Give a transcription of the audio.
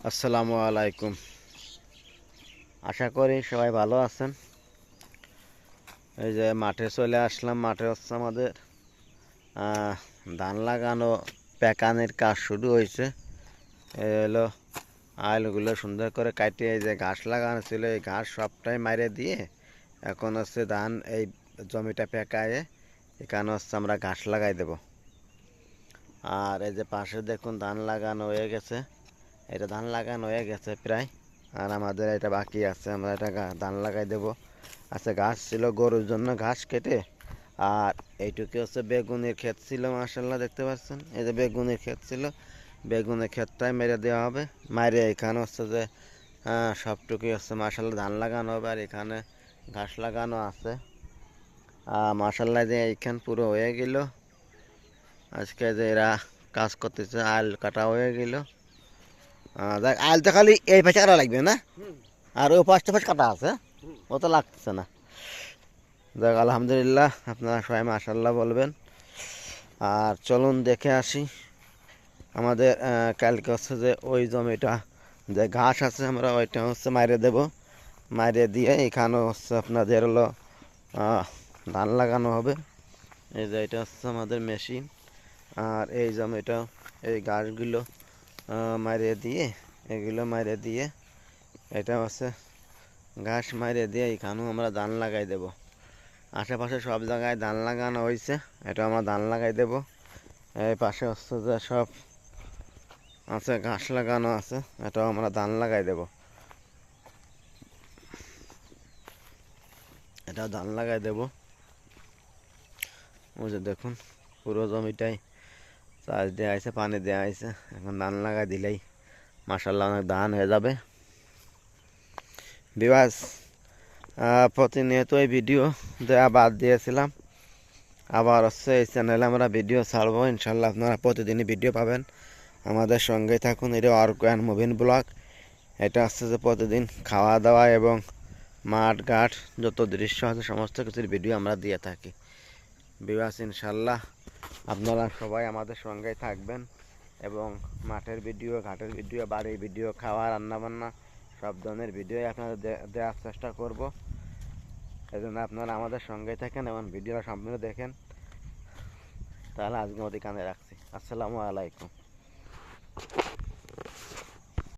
আসসালামু আলাইকুম। আশা করি সবাই ভালো আছেন। এই যে মাঠে চলে আসলাম। মাঠে হচ্ছে আমাদের ধান লাগানো, পেকানির কাজ শুরু হয়েছে। এই হলো আলগুলো সুন্দর করে কাটিয়ে, এই যে ঘাস লাগানো ছিল এই ঘাস সবটাই মাইরে দিয়ে এখন হচ্ছে ধান এই জমিটা পেকায়ে এখানে হচ্ছে আমরা ঘাস লাগাই দেব। আর এই যে পাশে দেখুন ধান লাগানো হয়ে গেছে। এটা ধান লাগানো হয়ে গেছে প্রায়, আর আমাদের এটা বাকি আছে। আমরা এটা ধান লাগাই দেব। আচ্ছা, ঘাস ছিল গরুর জন্য, ঘাস কেটে। আর এইটুকু হচ্ছে বেগুনের ক্ষেত ছিল, মাশাল্লাহ দেখতে পাচ্ছেন। এই যে বেগুনের ক্ষেত ছিল, বেগুনের ক্ষেতটাই মেরে দেওয়া হবে। মারে এখানে হচ্ছে যে সবটুকুই হচ্ছে মাশাল্লাহ ধান লাগানো হবে, আর এখানে ঘাস লাগানো আছে। মাশাল্লাহ যে এইখান পুরো হয়ে গেল। আজকে যে এরা কাজ করতেছে, আল কাটা হয়ে গেল। দেখ, আলটা খালি এই পাশে কাটা লাগবে না, আর ওই পাশটা পাশ কাটা আছে, ও তো লাগতেছে না। দেখ, আলহামদুলিল্লাহ, আপনারা সবাই মাশাল্লাহ বলবেন। আর চলুন দেখে আসি আমাদের কালকে হচ্ছে যে ওই জমিটা যে ঘাস আছে আমরা ওইটা হচ্ছে মাইরে দেব। মাইরে দিয়ে এখানেও হচ্ছে আপনাদের হলো ধান লাগানো হবে। এই যে এটা হচ্ছে আমাদের মেশিন। আর এই জমিটা এই ঘাসগুলো মাইরে দিয়ে, এগুলো মাইরে দিয়ে, এটা হচ্ছে ঘাস মাইরে দিয়ে এখানেও আমরা ধান লাগাই দেব। আশেপাশে সব জায়গায় ধান লাগানো হয়েছে, এটা আমরা ধান লাগাই দেব। এই পাশে হচ্ছে যে সব আছে, ঘাস লাগানো আছে, এটাও আমরা ধান লাগাই দেব। এটাও ধান লাগাই দেব। ওই যে দেখুন পুরো জমিটাই চাষ দেওয়া হয়েছে, পানি দেওয়া হয়েছে। এখন ধান লাগাই দিলেই মাশাল্লাহ অনেক ধান হয়ে যাবে। বিবাস প্রতিনিয়ত এই ভিডিও দেওয়া বাদ দিয়েছিলাম, আবার হচ্ছে এই চ্যানেলে আমরা ভিডিও ছাড়বো ইনশাল্লাহ। আপনারা প্রতিদিনই ভিডিও পাবেন, আমাদের সঙ্গেই থাকুন। এটা অর্ক অ্যান্ড মুভিন ব্লগ। এটা হচ্ছে যে প্রতিদিন খাওয়া দাওয়া এবং মাঠ ঘাট যত দৃশ্য আছে সমস্ত কিছুর ভিডিও আমরা দিয়ে থাকি। বিবাস ইনশাল্লাহ আপনারা সবাই আমাদের সঙ্গেই থাকবেন এবং মাঠের ভিডিও, ঘাটের ভিডিও, বাড়ির ভিডিও, খাওয়া, রান্নাবান্না সব ধরনের ভিডিও আপনাদের দেওয়ার চেষ্টা করব। এই জন্য আপনারা আমাদের সঙ্গেই থাকেন এবং ভিডিওটা সম্পূর্ণ দেখেন। তাহলে আজকের মতো কানে রাখছি। আসসালামু আলাইকুম।